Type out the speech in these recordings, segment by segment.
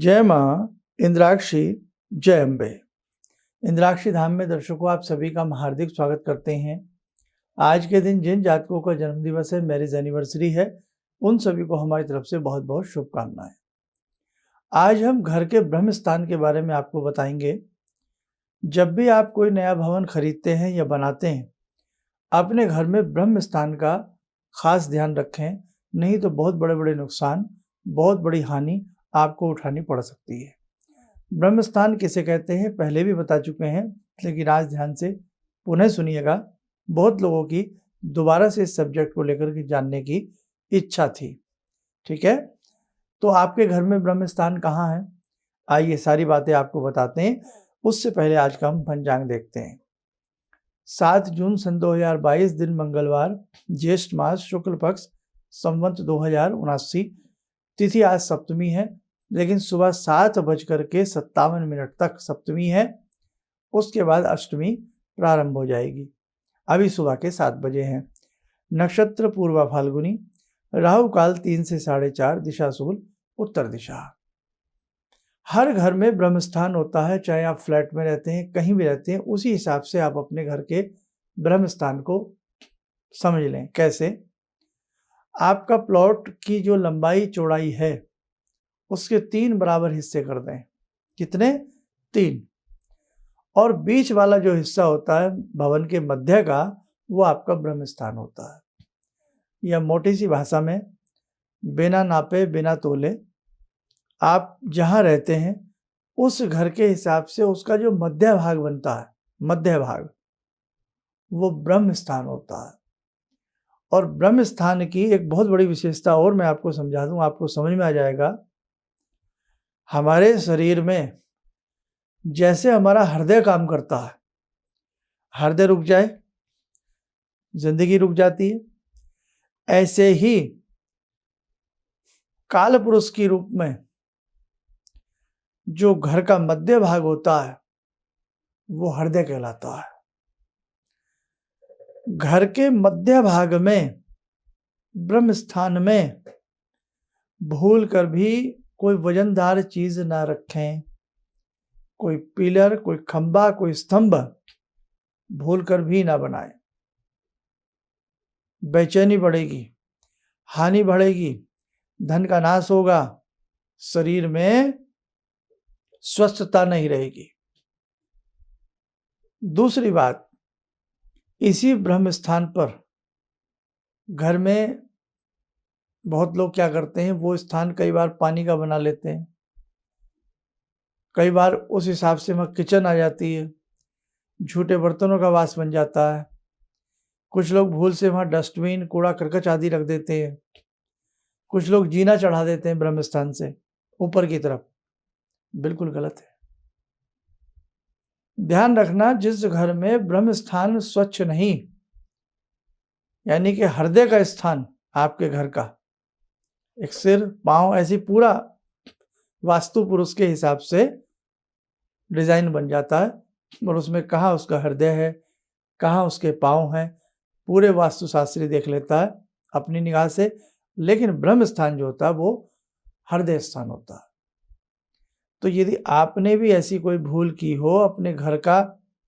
जय माँ इंद्राक्षी, जय अम्बे। इंद्राक्षी धाम में दर्शकों आप सभी का हम हार्दिक स्वागत करते हैं। आज के दिन जिन जातकों का जन्मदिवस है, मैरिज एनिवर्सरी है, उन सभी को हमारी तरफ से बहुत बहुत शुभकामनाएं। आज हम घर के ब्रह्म स्थान के बारे में आपको बताएंगे। जब भी आप कोई नया भवन खरीदते हैं या बनाते हैं, अपने घर में ब्रह्म स्थान का खास ध्यान रखें, नहीं तो बहुत बड़े बड़े नुकसान, बहुत बड़ी हानि आपको उठानी पड़ सकती है। ब्रह्म स्थान किसे कहते हैं पहले भी बता चुके हैं, लेकिन आज ध्यान से पुनः सुनिएगा। बहुत लोगों की दोबारा से इस सब्जेक्ट को लेकर के जानने की इच्छा थी। ठीक है, तो आपके घर में ब्रह्म स्थान कहाँ है, आइए सारी बातें आपको बताते हैं। उससे पहले आज का हम पंचांग देखते हैं। 7 जून सन 2022 दिन मंगलवार, ज्येष्ठ मास शुक्ल पक्ष, संवत 2079। तिथि आज सप्तमी है, लेकिन सुबह 7:57 तक सप्तमी है। उसके बाद अष्टमी प्रारंभ हो जाएगी। अभी सुबह के 7 बजे हैं। नक्षत्र पूर्वा फाल्गुनी, राहु काल 3 से 4:30, दिशा शूल उत्तर दिशा। हर घर में ब्रह्म स्थान होता है, चाहे आप फ्लैट में रहते हैं, कहीं भी रहते हैं, उसी हिसाब से आप अपने घर के ब्रह्म स्थान को समझ लें। कैसे? आपका प्लॉट की जो लंबाई चौड़ाई है, उसके 3 बराबर हिस्से कर दें। कितने? 3। और बीच वाला जो हिस्सा होता है भवन के मध्य का, वो आपका ब्रह्म स्थान होता है। या मोटी सी भाषा में, बिना नापे बिना तोले आप जहाँ रहते हैं उस घर के हिसाब से उसका जो मध्य भाग बनता है, मध्य भाग, वो ब्रह्म स्थान होता है। और ब्रह्म स्थान की एक बहुत बड़ी विशेषता और मैं आपको समझा दूं, आपको समझ में आ जाएगा। हमारे शरीर में जैसे हमारा हृदय काम करता है, हृदय रुक जाए जिंदगी रुक जाती है, ऐसे ही काल पुरुष के रूप में जो घर का मध्य भाग होता है वो हृदय कहलाता है। घर के मध्य भाग में ब्रह्म स्थान में भूल कर भी कोई वजनदार चीज ना रखें। कोई पिलर, कोई खंबा, कोई स्तंभ भूल कर भी ना बनाए। बेचैनी बढ़ेगी, हानि बढ़ेगी, धन का नाश होगा, शरीर में स्वस्थता नहीं रहेगी। दूसरी बात, इसी ब्रह्म स्थान पर घर में बहुत लोग क्या करते हैं, वो स्थान कई बार पानी का बना लेते हैं, कई बार उस हिसाब से वहाँ किचन आ जाती है, झूठे बर्तनों का वास बन जाता है। कुछ लोग भूल से वहाँ डस्टबिन, कूड़ा करकट आदि रख देते हैं। कुछ लोग जीना चढ़ा देते हैं ब्रह्म स्थान से ऊपर की तरफ, बिल्कुल गलत है। ध्यान रखना, जिस घर में ब्रह्म स्थान स्वच्छ नहीं, यानी कि हृदय का स्थान आपके घर का, एक सिर, पांव, ऐसी पूरा वास्तु पुरुष के हिसाब से डिजाइन बन जाता है, और उसमें कहाँ उसका हृदय है, कहाँ उसके पांव हैं, पूरे वास्तुशास्त्री देख लेता है अपनी निगाह से। लेकिन ब्रह्म स्थान जो होता है वो हृदय स्थान होता है। तो यदि आपने भी ऐसी कोई भूल की हो, अपने घर का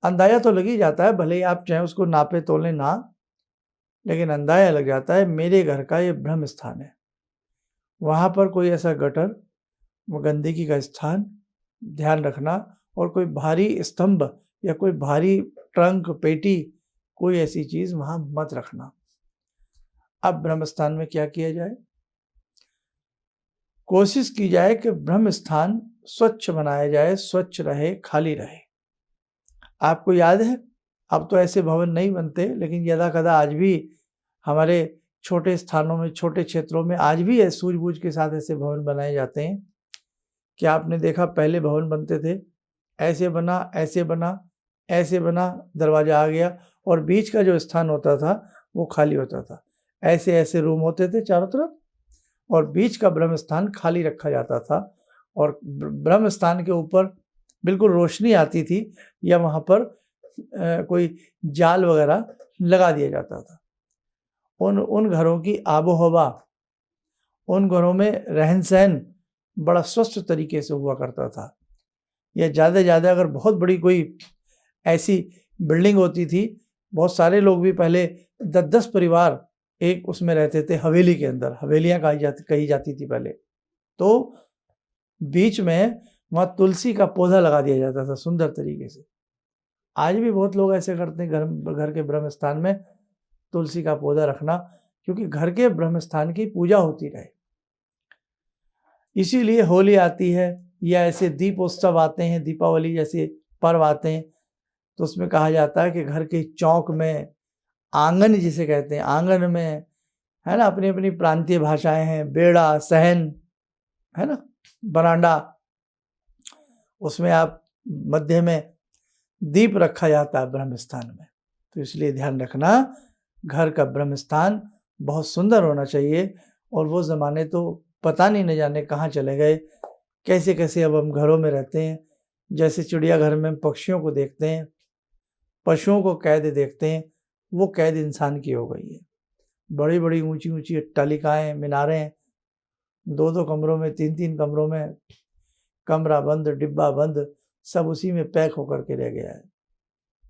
अंदाजा तो लग ही जाता है, भले ही आप चाहे उसको नापे तोले ना, लेकिन अंदाजा लग जाता है मेरे घर का ये ब्रह्म स्थान है। वहाँ पर कोई ऐसा गटर, गंदगी का स्थान ध्यान रखना, और कोई भारी स्तंभ या कोई भारी ट्रंक, पेटी, कोई ऐसी चीज वहां मत रखना। अब ब्रह्म स्थान में क्या किया जाए? कोशिश की जाए कि ब्रह्म स्थान स्वच्छ बनाया जाए, स्वच्छ रहे, खाली रहे। आपको याद है, अब तो ऐसे भवन नहीं बनते, लेकिन यदा कदा आज भी हमारे छोटे स्थानों में, छोटे क्षेत्रों में आज भी सूझबूझ के साथ ऐसे भवन बनाए जाते हैं। क्या आपने देखा, पहले भवन बनते थे, ऐसे बना, ऐसे बना, ऐसे बना, दरवाजा आ गया, और बीच का जो स्थान होता था वो खाली होता था। ऐसे ऐसे रूम होते थे चारों तरफ, और बीच का ब्रह्म स्थान खाली रखा जाता था, और ब्रह्म स्थान के ऊपर बिल्कुल रोशनी आती थी, या वहाँ पर कोई जाल वगैरह लगा दिया जाता था। उन घरों की आबो हवा, उन घरों में रहन सहन बड़ा स्वस्थ तरीके से हुआ करता था। या ज़्यादा से ज़्यादा अगर बहुत बड़ी कोई ऐसी बिल्डिंग होती थी, बहुत सारे लोग भी पहले 10-10 परिवार एक उसमें रहते थे, हवेली के अंदर, हवेलियाँ कही जाती थी पहले। तो बीच में वहाँ तुलसी का पौधा लगा दिया जाता था सुंदर तरीके से। आज भी बहुत लोग ऐसे करते हैं, घर के ब्रह्म स्थान में तुलसी का पौधा रखना, क्योंकि घर के ब्रह्म स्थान की पूजा होती रहे। इसीलिए होली आती है या ऐसे दीपोत्सव आते हैं, दीपावली जैसे पर्व आते हैं, तो उसमें कहा जाता है कि घर के चौक में, आंगन जिसे कहते हैं, आंगन में, है ना, अपनी अपनी प्रांतीय भाषाएं हैं, बेड़ा, सहन, है ना, बरांडा, उसमें आप मध्य में दीप रखा जाता है ब्रह्म स्थान में। तो इसलिए ध्यान रखना, घर का ब्रह्म स्थान बहुत सुंदर होना चाहिए। और वो ज़माने तो पता नहीं न जाने कहाँ चले गए, कैसे कैसे अब हम घरों में रहते हैं। जैसे चिड़ियाघर में पक्षियों को देखते हैं, पशुओं को कैद देखते हैं, वो कैद इंसान की हो गई है। बड़ी बड़ी ऊंची ऊंची अट्टालिकाएँ, मीनारें, 2-2 कमरों में, 3-3 कमरों में, कमरा बंद, डिब्बा बंद, सब उसी में पैक होकर के रह गया है।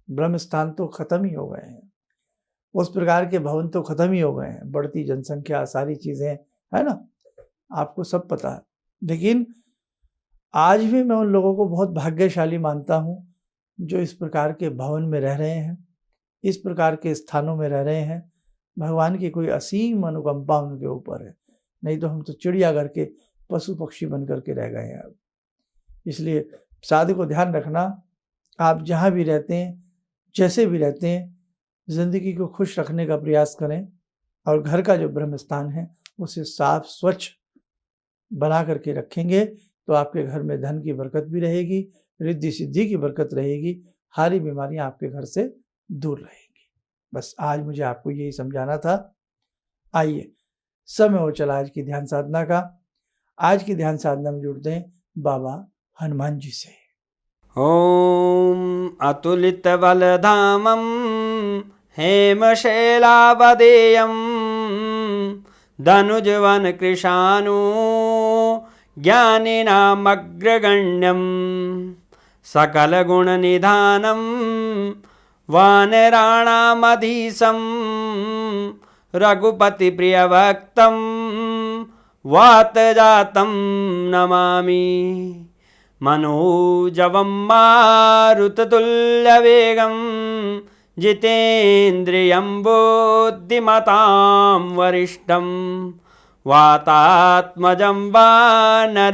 ब्रह्म स्थान तो खत्म ही हो गए हैं, उस प्रकार के भवन तो खत्म ही हो गए हैं। बढ़ती जनसंख्या, सारी चीज़ें, है ना, आपको सब पता है। लेकिन आज भी मैं उन लोगों को बहुत भाग्यशाली मानता हूँ जो इस प्रकार के भवन में रह रहे हैं, इस प्रकार के स्थानों में रह रहे हैं। भगवान की कोई असीम अनुकंपा उनके ऊपर है, नहीं तो हम तो चिड़ियाघर के पशु पक्षी बन करके रह गए हैं अब। इसलिए साधु को ध्यान रखना, आप जहाँ भी रहते हैं, जैसे भी रहते हैं, ज़िंदगी को खुश रखने का प्रयास करें। और घर का जो ब्रह्म स्थान है उसे साफ स्वच्छ बना करके रखेंगे तो आपके घर में धन की बरकत भी रहेगी, रिद्धि सिद्धि की बरकत रहेगी, सारी बीमारियां आपके घर से दूर रहेंगी। बस आज मुझे आपको यही समझाना था। आइए, समय हो चला आज की ध्यान साधना का। आज की ध्यान साधना में जुड़ते हैं बाबा हनुमान जी से। ॐ अतुलितबलधामं हेमशैलावदेयं धनुजवनकृशानु ज्ञानिनामग्रगण्यं सकलगुणनिधानं वानराणामधीशं रघुपतिप्रियभक्तं वातजातं नमामि। मनोजवं मारुततुल्यवेगं जितेन्द्रियं बुद्धिमतां वरिष्ठं वातात्मजं वानरयूथमुख्यं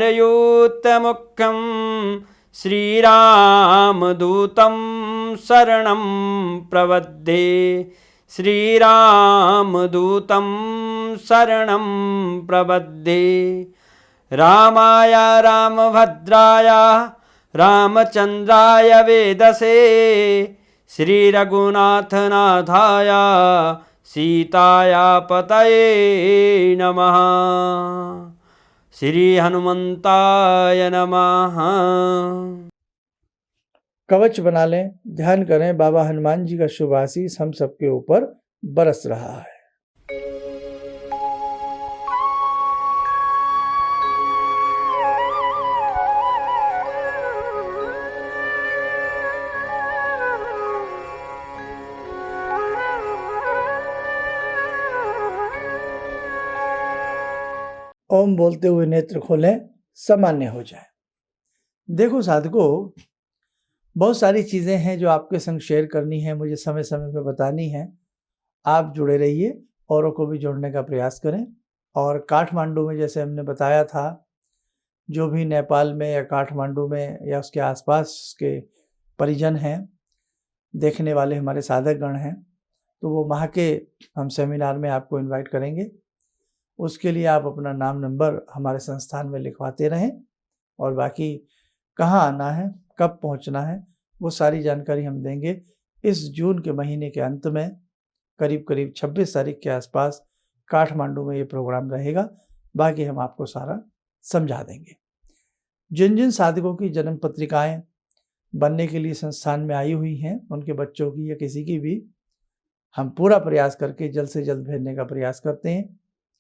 श्रीरामदूतं शरणं प्रपद्ये। श्रीरामदूतं शरणं प्रपद्ये। रामाय रामभद्राय रामचन्द्राय वेदसे श्रीरघुनाथनाथाय सीताया पतये नमः। श्री हनुमंताय नमः। कवच बना लें, ध्यान करें, बाबा हनुमान जी का शुभ आशीष हम सबके ऊपर बरस रहा है। ओम बोलते हुए नेत्र खोलें, सामान्य हो जाए। देखो साधकों, बहुत सारी चीज़ें हैं जो आपके संग शेयर करनी है, मुझे समय समय पर बतानी है। आप जुड़े रहिए, औरों को भी जोड़ने का प्रयास करें। और काठमांडू में जैसे हमने बताया था, जो भी नेपाल में या काठमांडू में या उसके आसपास के परिजन हैं, देखने वाले हमारे साधकगण हैं, तो वो वहाँ के हम सेमिनार में आपको इनवाइट करेंगे। उसके लिए आप अपना नाम नंबर हमारे संस्थान में लिखवाते रहें, और बाकी कहाँ आना है, कब पहुँचना है, वो सारी जानकारी हम देंगे। इस जून के महीने के अंत में करीब 26 तारीख के आसपास काठमांडू में ये प्रोग्राम रहेगा। बाकी हम आपको सारा समझा देंगे। जिन जिन साधकों की जन्म पत्रिकाएँ बनने के लिए संस्थान में आई हुई हैं, उनके बच्चों की या किसी की भी, हम पूरा प्रयास करके जल्द से जल्द भेजने का प्रयास करते हैं।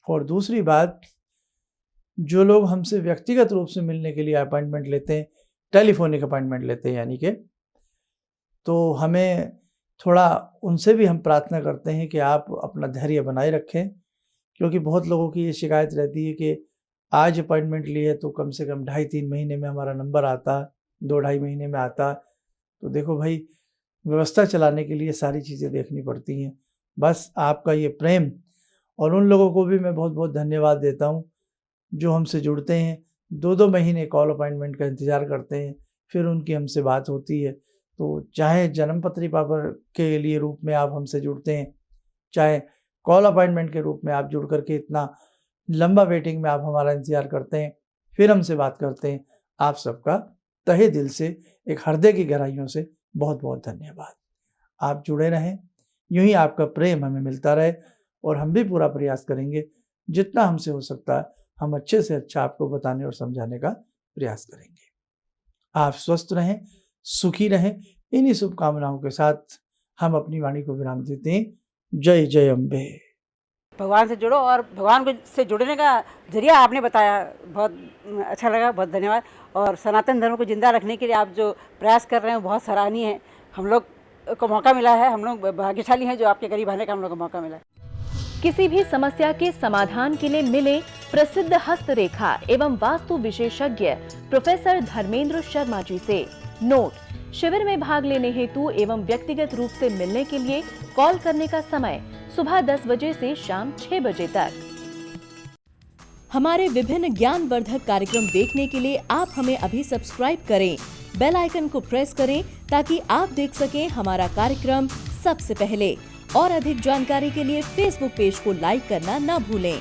और दूसरी बात, जो लोग हमसे व्यक्तिगत रूप से मिलने के लिए अपॉइंटमेंट लेते हैं, टेलीफोनिक अपॉइंटमेंट लेते हैं यानी कि, तो हमें थोड़ा उनसे भी हम प्रार्थना करते हैं कि आप अपना धैर्य बनाए रखें, क्योंकि बहुत लोगों की ये शिकायत रहती है कि आज अपॉइंटमेंट लिए तो कम से कम 2.5-3 महीने में हमारा नंबर आता, 2-2.5 महीने में आता। तो देखो भाई, व्यवस्था चलाने के लिए सारी चीज़ें देखनी पड़ती हैं। बस आपका ये प्रेम, और उन लोगों को भी मैं बहुत बहुत धन्यवाद देता हूँ जो हमसे जुड़ते हैं, 2-2 महीने कॉल अपॉइंटमेंट का इंतज़ार करते हैं, फिर उनकी हमसे बात होती है। तो चाहे जन्मपत्री पेपर के लिए रूप में आप हमसे जुड़ते हैं, चाहे कॉल अपॉइंटमेंट के रूप में आप जुड़ करके इतना लंबा वेटिंग में आप हमारा इंतज़ार करते हैं, फिर हमसे बात करते हैं, आप सबका तहे दिल से, एक हृदय की गहराइयों से बहुत बहुत धन्यवाद। आप जुड़े रहें, यूं ही आपका प्रेम हमें मिलता रहे, और हम भी पूरा प्रयास करेंगे, जितना हमसे हो सकता है हम अच्छे से अच्छा आपको बताने और समझाने का प्रयास करेंगे। आप स्वस्थ रहें, सुखी रहें, इन्हीं शुभकामनाओं के साथ हम अपनी वाणी को विराम देते हैं। जय जय अम्बे। भगवान से जुड़ो, और भगवान को से जुड़ने का जरिया आपने बताया, बहुत अच्छा लगा, बहुत धन्यवाद। और सनातन धर्म को जिंदा रखने के लिए आप जो प्रयास कर रहे हैं बहुत सराहनीय है। हम लोग को मौका मिला है, हम लोग भाग्यशाली हैं जो आपके करीब आने का हम लोग को मौका मिला है। किसी भी समस्या के समाधान के लिए मिले प्रसिद्ध हस्तरेखा एवं वास्तु विशेषज्ञ प्रोफेसर धर्मेंद्र शर्मा जी से। नोट: शिविर में भाग लेने हेतु एवं व्यक्तिगत रूप से मिलने के लिए कॉल करने का समय सुबह 10 बजे से शाम 6 बजे तक। हमारे विभिन्न ज्ञानवर्धक कार्यक्रम देखने के लिए आप हमें अभी सब्सक्राइब करें, बेल आइकन को प्रेस करें ताकि आप देख सकें हमारा कार्यक्रम सबसे पहले। और अधिक जानकारी के लिए फेसबुक पेज को लाइक करना न भूलें।